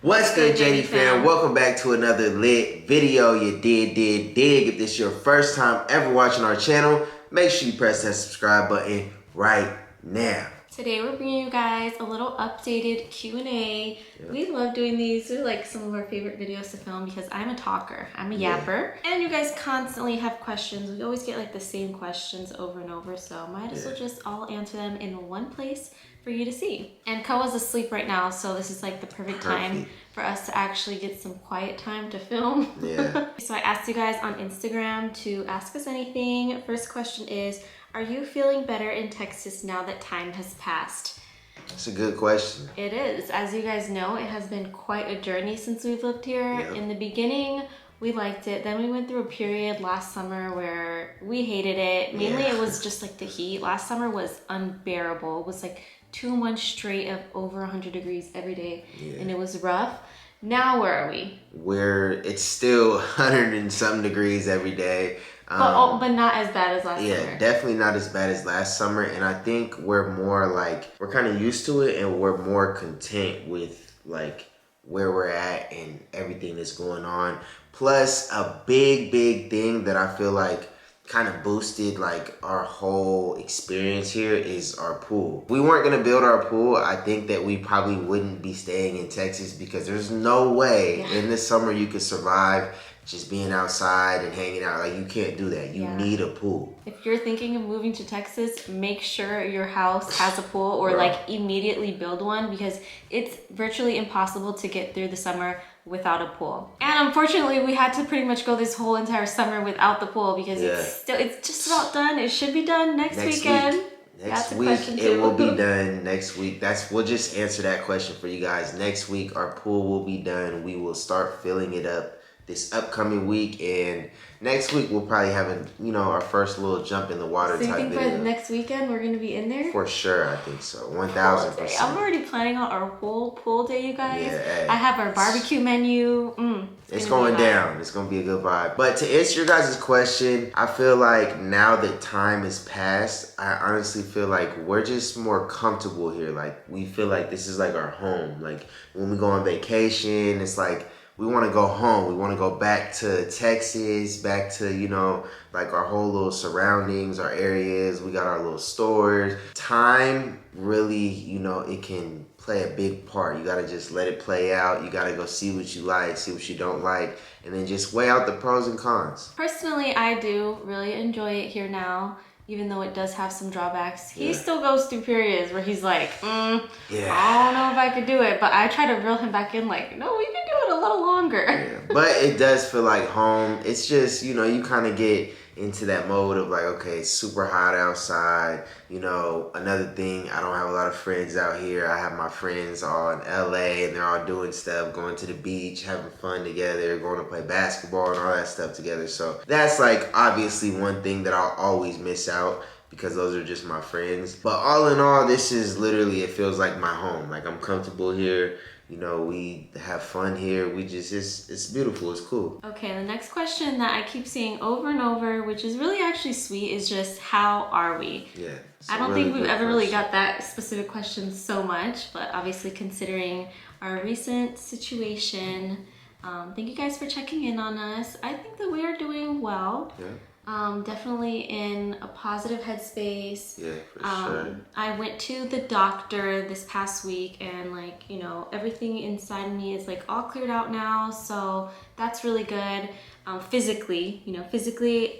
What's good, JD fam? Welcome back to another lit video. You did dig. If this is your first time ever watching our channel, make sure you press that subscribe button right now. Today we're bringing you guys a little updated Q&A. Yep. We love doing these. They're like some of our favorite videos to film because I'm a talker. I'm a yapper. And you guys constantly have questions. We always get like the same questions over and over, so might as well just all answer them in one place for you to see. And Koa's asleep right now, so this is like the perfect time for us to actually get some quiet time to film. Yeah. So I asked you guys on Instagram to ask us anything. First question is, are you feeling better in Texas now that time has passed? That's a good question. It is. As you guys know, it has been quite a journey since we've lived here. Yep. In the beginning, we liked it. Then we went through a period last summer where we hated it. Mainly it was just like the heat. Last summer was unbearable. It was like 2 months straight of over 100 degrees every day. And it was rough. Now where are we? It's still 100 and something degrees every day. But not as bad as last summer. Yeah, definitely not as bad as last summer. And I think we're kind of used to it, and we're more content with like where we're at and everything that's going on. Plus a big thing that I feel like kind of boosted like our whole experience here is our pool. If we weren't gonna build our pool, I think that we probably wouldn't be staying in Texas, because there's no way in the summer you could survive just being outside and hanging out. Like, you can't do that. You need a pool. If you're thinking of moving to Texas, make sure your house has a pool, or like immediately build one, because it's virtually impossible to get through the summer without a pool. And unfortunately, we had to pretty much go this whole entire summer without the pool, because it's just about done. It should be done next weekend. Next week it will be done. Next week, we'll just answer that question for you guys. Next week our pool will be done. We will start filling it up this upcoming week, and next week we'll probably have our first little jump in the water. So you think by the next weekend we're gonna be in there? For sure, I think so. 1000%. I'm already planning out our whole pool day, you guys. I have our barbecue menu. It's going down. It's gonna be a good vibe. But to answer your guys' question, I feel like now that time has passed, I honestly feel like we're just more comfortable here. Like, we feel like this is like our home. Like, when we go on vacation, it's like we want to go home. We want to go back to Texas, back to, like our whole little surroundings, our areas. We got our little stores. Time really, it can play a big part. You got to just let it play out. You got to go see what you like, see what you don't like, and then just weigh out the pros and cons. Personally, I do really enjoy it here now. Even though it does have some drawbacks, he still goes through periods where he's like, I don't know if I could do it. But I try to reel him back in, like, no, we can do it a little longer. But it does feel like home. It's just, you kind of get into that mode of like, okay, it's super hot outside. Another thing, I don't have a lot of friends out here. I have my friends all in LA, and they're all doing stuff, going to the beach, having fun together, going to play basketball and all that stuff together. So that's like obviously one thing that I'll always miss out, because those are just my friends. But all in all, this is literally, it feels like my home. Like, I'm comfortable here. We have fun here. It's beautiful. It's cool. Okay, the next question that I keep seeing over and over, which is really actually sweet, is just, how are we? Yeah. I don't think we've ever really got that specific question so much, but obviously considering our recent situation, thank you guys for checking in on us. I think that we are doing well. Yeah. Definitely in a positive headspace. Yeah, for sure. I went to the doctor this past week, and everything inside me is like all cleared out now, so that's really good. Physically,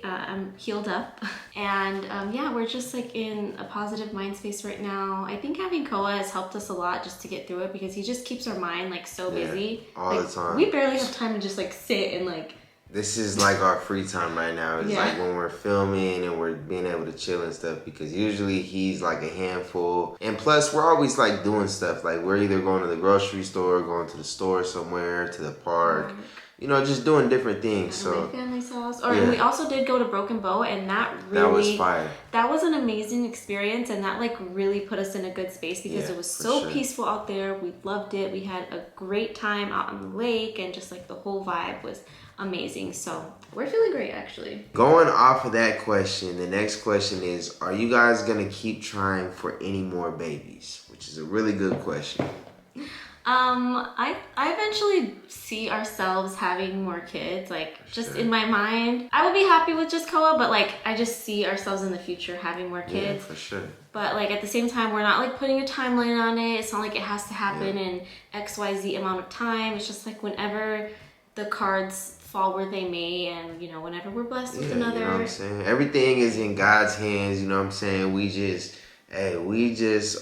I'm healed up, and we're just like in a positive mind space right now. I think having Koa has helped us a lot just to get through it, because he just keeps our mind like so busy all the time. We barely have time to just like sit and like. This is like our free time right now. It's like when we're filming and we're being able to chill and stuff, because usually he's like a handful. And plus, we're always like doing stuff. Like, we're either going to the grocery store, going to the store somewhere, to the park. Just doing different things. So my family's house. And we also did go to Broken Bow, and that was fire. That was an amazing experience, and that like really put us in a good space, because it was so peaceful out there. We loved it. We had a great time out on the lake, and just like the whole vibe was amazing. So we're feeling great, actually. Going off of that question, the next question is, are you guys gonna keep trying for any more babies? Which is a really good question. I eventually see ourselves having more kids, like just in my mind. I would be happy with just Koa, but like I just see ourselves in the future having more kids. Yeah, for sure. But like at the same time, we're not like putting a timeline on it. It's not like it has to happen in XYZ amount of time. It's just like whenever the cards fall where they may, and you know, whenever we're blessed with another. You know what I'm saying? Everything is in God's hands, you know what I'm saying? We just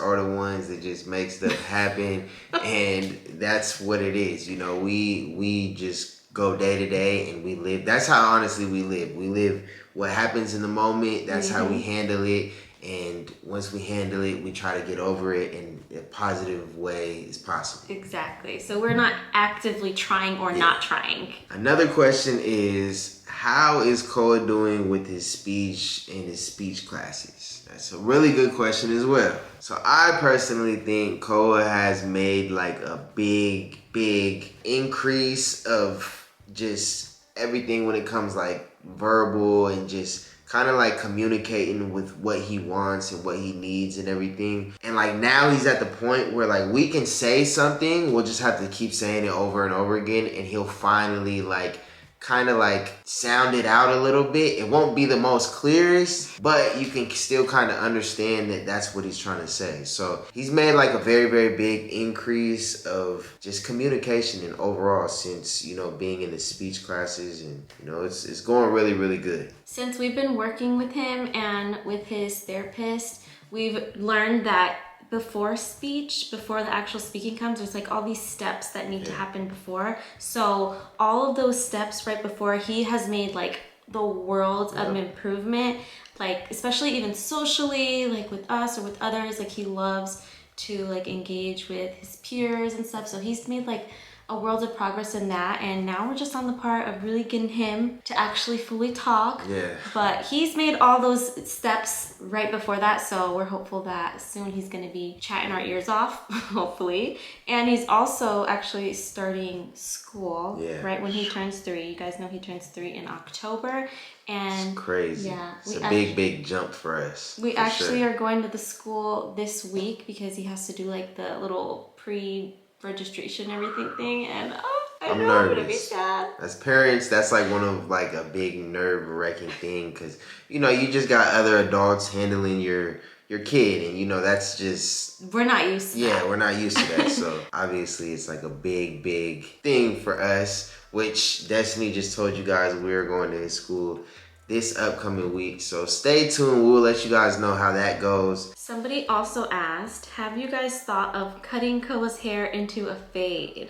are the ones that just make stuff happen, and that's what it is. You know, we just go day to day and we live. That's how honestly we live. We live what happens in the moment. That's how we handle it. And once we handle it, we try to get over it in a positive way as possible. Exactly. So we're not actively trying or not trying. Another question is, how is Koa doing with his speech and his speech classes? That's a really good question as well. So I personally think Koa has made like a big increase of just everything when it comes like verbal and just kind of like communicating with what he wants and what he needs and everything. And like now he's at the point where like we can say something, we'll just have to keep saying it over and over again, and he'll finally like kind of like sound it out a little bit. It won't be the most clearest, but you can still kind of understand that that's what he's trying to say. So he's made like a very big increase of just communication and overall since, you know, being in the speech classes, and you know, it's going really good. Since we've been working with him and with his therapist, we've learned that before speech, before the actual speaking comes, there's like all these steps that need to happen before. So all of those steps right before, he has made like the world of improvement, like especially even socially, like with us or with others. Like he loves to like engage with his peers and stuff. So he's made like a world of progress in that, and now we're just on the part of really getting him to actually fully talk. But he's made all those steps right before that, so we're hopeful that soon he's going to be chatting our ears off, hopefully. And he's also actually starting school right when he turns 3. You guys know he turns 3 in October, and it's crazy. It's a big jump for us. We actually are going to the school this week because he has to do like the little registration everything thing, and I'm nervous. I'm gonna be sad. As parents, that's like one of like a big nerve-wracking thing, because you know you just got other adults handling your kid, and you know that's just we're not used to that. We're not used to that. So obviously it's like a big thing for us, which Destiny just told you guys we're going to his school this upcoming week. So stay tuned. We'll let you guys know how that goes. Somebody also asked, have you guys thought of cutting Koa's hair into a fade?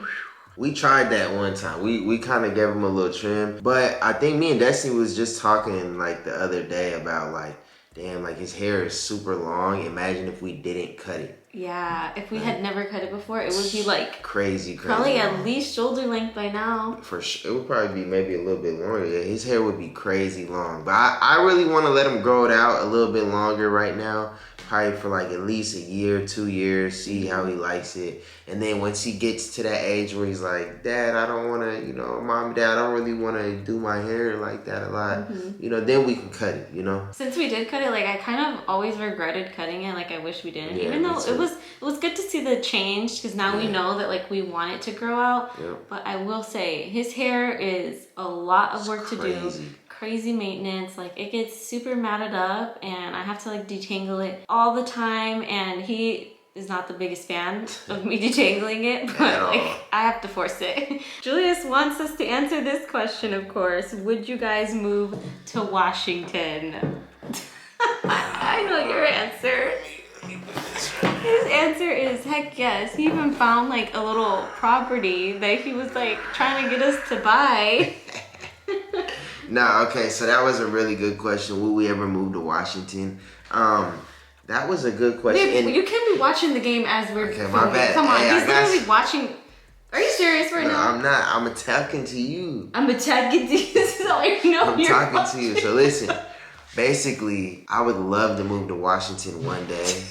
We tried that one time. We kind of gave him a little trim. But I think me and Destiny was just talking like the other day about like, damn, like his hair is super long. Imagine if we didn't cut it. Yeah, if we had never cut it before, it would be like crazy probably long. At least shoulder length by now. For sure, it would probably be maybe a little bit longer. Yeah, his hair would be crazy long. But I really want to let him grow it out a little bit longer right now. Probably for like at least a year, 2 years, see how he likes it. And then once he gets to that age where he's like, Dad, I don't want to, you know, Mom, Dad, I don't really want to do my hair like that a lot. You know, then we can cut it, you know. Since we did cut it, like I kind of always regretted cutting it. Like I wish we didn't. Even though it was good to see the change, because now we know that like we want it to grow out. But I will say his hair is a lot of work to do. Crazy maintenance. Like it gets super matted up, and I have to like detangle it all the time, and he is not the biggest fan of me detangling it, but like I have to force it. Julius wants us to answer this question, of course. Would you guys move to Washington? I know your answer. His answer is heck yes. He even found like a little property that he was like trying to get us to buy. No, okay, so that was a really good question. Will we ever move to Washington? That was a good question. Babe, you can't be watching the game as we're filming. My bad. Come on, he's literally watching. Are you serious right now? I'm not. I'm attacking to you. I'm attacking to you. This is all I know. I'm talking to you. So listen, basically, I would love to move to Washington one day.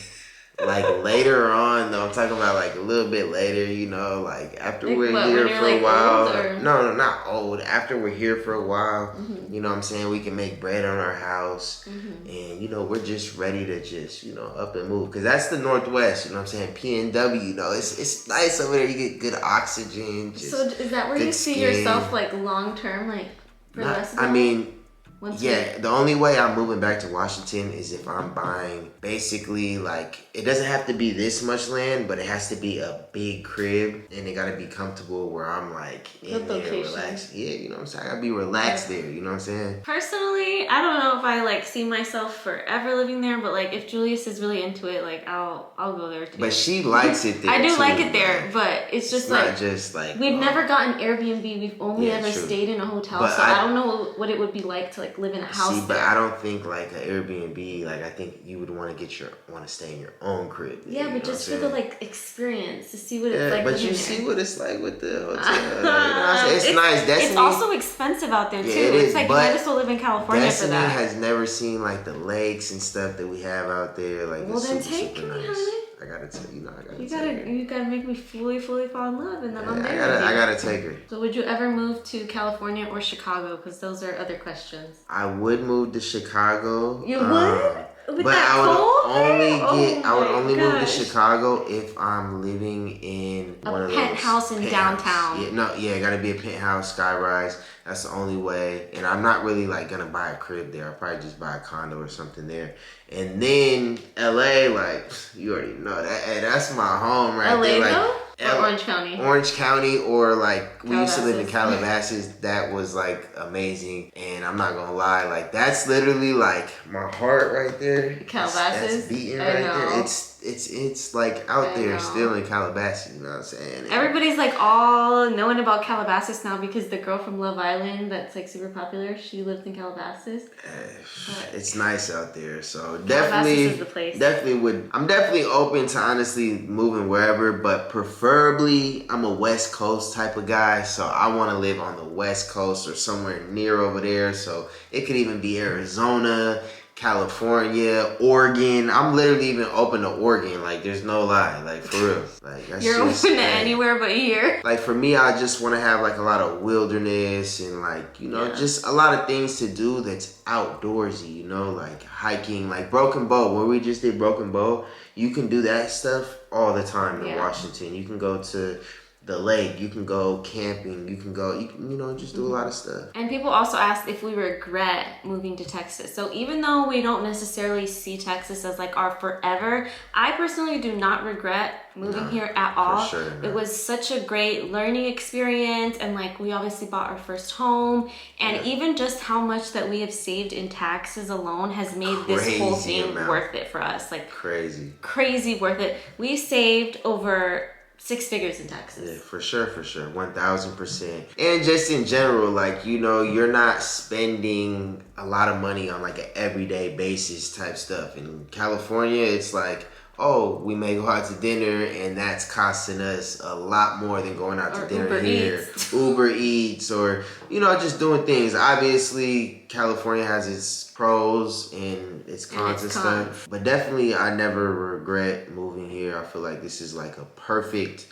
Like later on, though, I'm talking about like a little bit later, you know, like after Like we're what, here when you're for a like while. old, or? No, not old. After we're here for a while, Mm-hmm. you know what I'm saying? We can make bread on our house. Mm-hmm. And, you know, we're just ready to just, you know, up and move. Because that's the Northwest, you know what I'm saying? PNW, you know, it's nice over there. You get good oxygen. Just So is that where good you see skin. yourself like long term, like for the rest of your I life? mean, Once yeah, the only way I'm moving back to Washington is if I'm buying basically like, it doesn't have to be this much land, but it has to be a big crib and it gotta be comfortable where I'm like in there relaxed. Yeah, you know what I'm saying? I gotta be relaxed there, you know what I'm saying? Personally, I don't know if I like see myself forever living there, but like if Julius is really into it, like I'll go there too. But she likes it there. I do too, like it there, like, but it's just not like just like we've never gotten Airbnb. We've only ever true. stayed in a hotel, But so I don't know what it would be like to like live in a house. See, but there. I don't think like an Airbnb. Like I think you would want to stay in your own crib. Yeah, but just for the like experience to see what it's like. But you see what it's like with the hotel. You know what I'm saying? It's nice. Destiny, it's also expensive out there too. Yeah, it it's is, like you but might as well live in California Destiny for that. has never seen like the lakes and stuff that we have out there. Like Well, it's then super, take super me, nice. honey. I gotta tell you, You gotta make me fully fall in love, and then I'm I there. gotta take her. So would you ever move to California or Chicago? Because those are other questions. I would move to Chicago. You would? With But that I would only move to gosh. Chicago if I'm living in A one of those penthouse in downtown. It gotta be a penthouse, skyrise. That's the only way. And I'm not really like gonna buy a crib there. I'll probably just buy a condo or something there. And then LA, like you already know that. Hey, that's my home right LA there. Like, though? Or Orange County? Orange County, or like we used to live in Calabasas. Calabasas. That was like amazing, and I'm not gonna lie, like that's literally like my heart right there. Calabasas, that's beating right there. It's like out there still in Calabasas. You know what I'm saying? Everybody's like all knowing about Calabasas now because the girl from Love Island that's like super popular, she lived in Calabasas. It's nice out there, so Calabasas is the place. I'm definitely open to honestly moving wherever, but preferably I'm a West Coast type of guy, so I want to live on the West Coast or somewhere near over there. So it could even be Arizona, California, Oregon. I'm literally even open to Oregon. Like, there's no lie. Like, for real. Like, that's You're just, open to anywhere but here. Like, for me, I just want to have, like, a lot of wilderness and, like, you know, just a lot of things to do that's outdoorsy, you know, like hiking, like Broken Bow. Where we just did Broken Bow, you can do that stuff all the time in Washington. You can go to the lake, you can go camping, you can just do a lot of stuff. And people also asked if we regret moving to Texas. So even though we don't necessarily see Texas as like our forever, I personally do not regret moving here at all. For sure, no. It was such a great learning experience, and like we obviously bought our first home, and even just how much that we have saved in taxes alone has made this whole thing worth it for us. Like crazy worth it. We saved over 6 figures in taxes. Yeah, for sure, 1000%. And just in general, like, you know, you're not spending a lot of money on like an everyday basis type stuff. In California, it's like, oh, we may go out to dinner and that's costing us a lot more than going out to dinner Uber here. Eats. Uber Eats, or, you know, just doing things. Obviously, California has its pros and its cons and stuff. But definitely, I never regret moving here. I feel like this is like a perfect,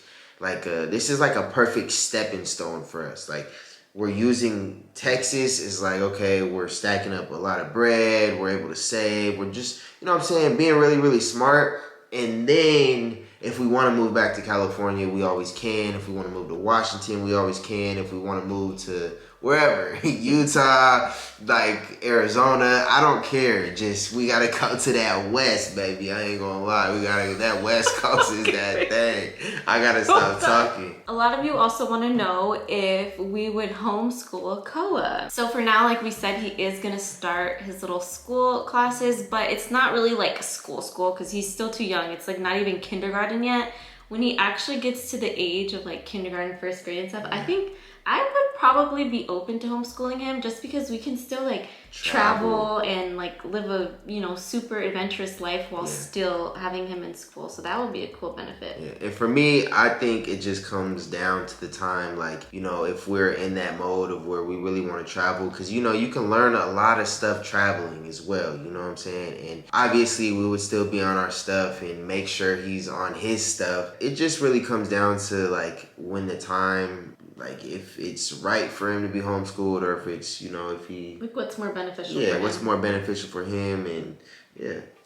stepping stone for us. Like, we're using Texas is like, okay, we're stacking up a lot of bread. We're able to save. We're just, you know what I'm saying, being really, really smart. And then if we want to move back to California, we always can. If we want to move to Washington, we always can. If we want to move to wherever, Utah, like Arizona, I don't care. Just, we got to come to that West, baby. I ain't going to lie. That West Coast is that thing. I got to stop talking. A lot of you also want to know if we would homeschool Koa. So for now, like we said, he is going to start his little school classes, but it's not really like school because he's still too young. It's like not even kindergarten yet. when he actually gets to the age of like kindergarten, first grade and stuff, I think I would probably be open to homeschooling him just because we can still like travel and like live a, you know, super adventurous life while still having him in school. So that would be a cool benefit. Yeah. And for me, I think it just comes down to the time, like, you know, if we're in that mode of where we really want to travel, because, you know, you can learn a lot of stuff traveling as well, you know what I'm saying? And obviously we would still be on our stuff and make sure he's on his stuff. It just really comes down to like when the time, like if it's right for him to be homeschooled or if it's, you know, if he... Like what's more beneficial for him. what's more beneficial for him and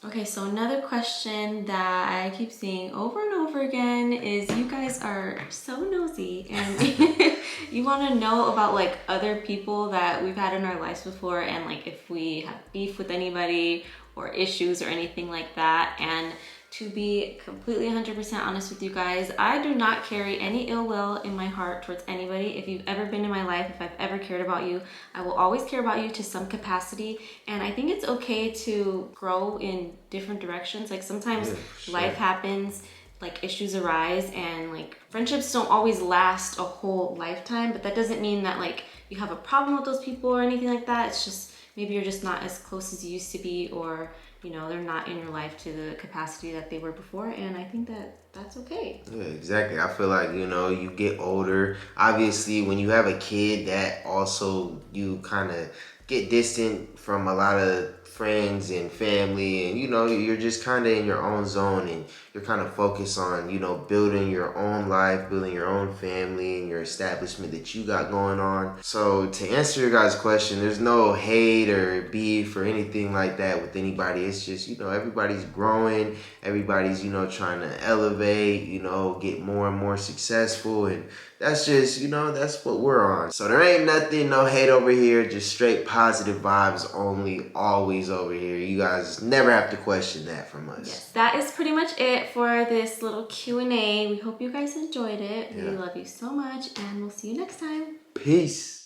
Okay, so another question that I keep seeing over and over again is you guys are so nosy and you want to know about like other people that we've had in our lives before and like if we have beef with anybody or issues or anything like that. And to be completely 100% honest with you guys, I do not carry any ill will in my heart towards anybody. If you've ever been in my life, if I've ever cared about you, I will always care about you to some capacity. And I think it's okay to grow in different directions. Like sometimes life happens, like issues arise, and like friendships don't always last a whole lifetime, but that doesn't mean that like you have a problem with those people or anything like that. It's just maybe you're just not as close as you used to be, or you know, they're not in your life to the capacity that they were before, and I think that that's okay. Yeah, exactly. I feel like, you know, you get older. Obviously, when you have a kid, that also you kind of get distant from a lot of friends and family, and you know, you're just kind of in your own zone and you're kind of focused on, you know, building your own life, building your own family and your establishment that you got going on. So to answer your guys' question, there's no hate or beef or anything like that with anybody. It's just, you know, everybody's growing, everybody's, you know, trying to elevate, you know, get more and more successful, and that's just, you know, that's what we're on. So there ain't nothing, no hate over here, just straight positive vibes only, always over here. You guys never have to question that from us. Yes, that is pretty much it for this little Q&A. We hope you guys enjoyed it. We love you so much, and we'll see you next time. Peace.